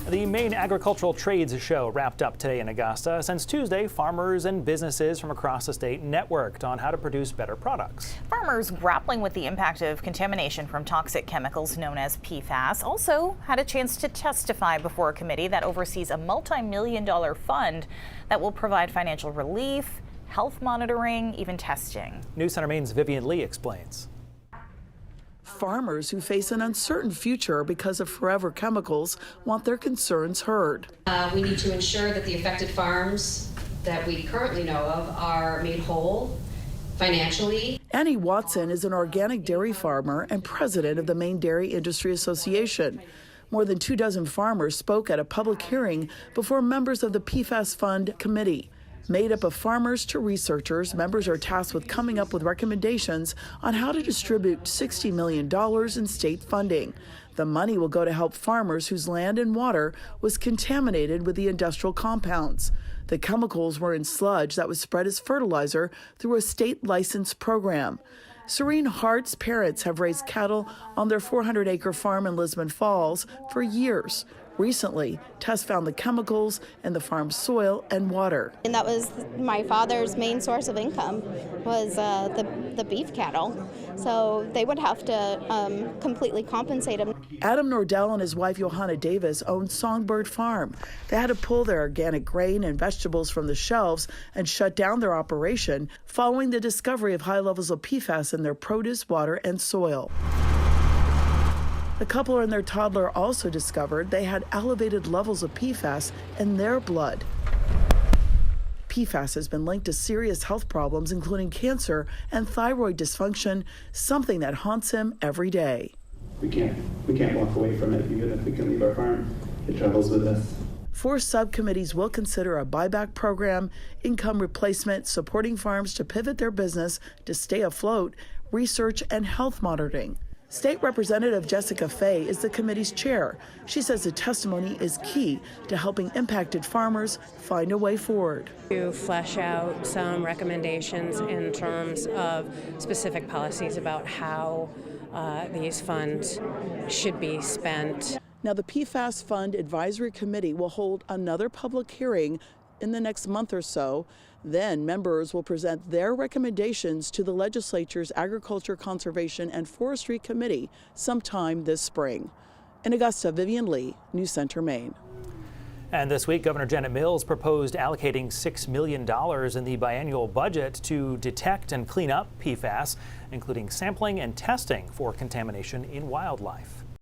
The Maine Agricultural Trades Show wrapped up today in Augusta. Since Tuesday, farmers and businesses from across the state networked on how to produce better products. Farmers grappling with the impact of contamination from toxic chemicals known as PFAS also had a chance to testify before a committee that oversees a multi-million-dollar fund that will provide financial relief, health monitoring, even testing. News Center Maine's Vivian Lee explains. Farmers who face an uncertain future because of forever chemicals want their concerns heard. We need to ensure that the affected farms that we currently know of are made whole financially. Annie Watson is an organic dairy farmer and president of the Maine Dairy Industry Association. More than 24 farmers spoke at a public hearing before members of the PFAS Fund committee. Made up of farmers to researchers, members are tasked with coming up with recommendations on how to distribute $60 million in state funding. The money will go to help farmers whose land and water was contaminated with the industrial compounds. The chemicals were in sludge that was spread as fertilizer through a state licensed program. Serene Hart's parents have raised cattle on their 400-acre farm in Lisbon Falls for years. Recently, tests found the chemicals in the farm's soil and water. And that was my father's main source of income, was the beef cattle. So they would have to completely compensate him. Adam Nordell and his wife Johanna Davis own Songbird Farm. They had to pull their organic grain and vegetables from the shelves and shut down their operation following the discovery of high levels of PFAS in their produce, water, and soil. The couple and their toddler also discovered they had elevated levels of PFAS in their blood. PFAS has been linked to serious health problems, including cancer and thyroid dysfunction, something that haunts him every day. We can't walk away from it, even if we can leave our farm. It travels with us. 4 subcommittees will consider a buyback program, income replacement, supporting farms to pivot their business to stay afloat, research, and health monitoring. State Representative Jessica Fay is the committee's chair. She says the testimony is key to helping impacted farmers find a way forward. To flesh out some recommendations in terms of specific policies about how these funds should be spent. Now, the PFAS Fund Advisory Committee will hold another public hearing in the next month or so. Then members will present their recommendations to the legislature's Agriculture, Conservation, and Forestry Committee sometime this spring. In Augusta, Vivian Lee, News Center, Maine. And this week, Governor Janet Mills proposed allocating $6 million in the biennial budget to detect and clean up PFAS, including sampling and testing for contamination in wildlife.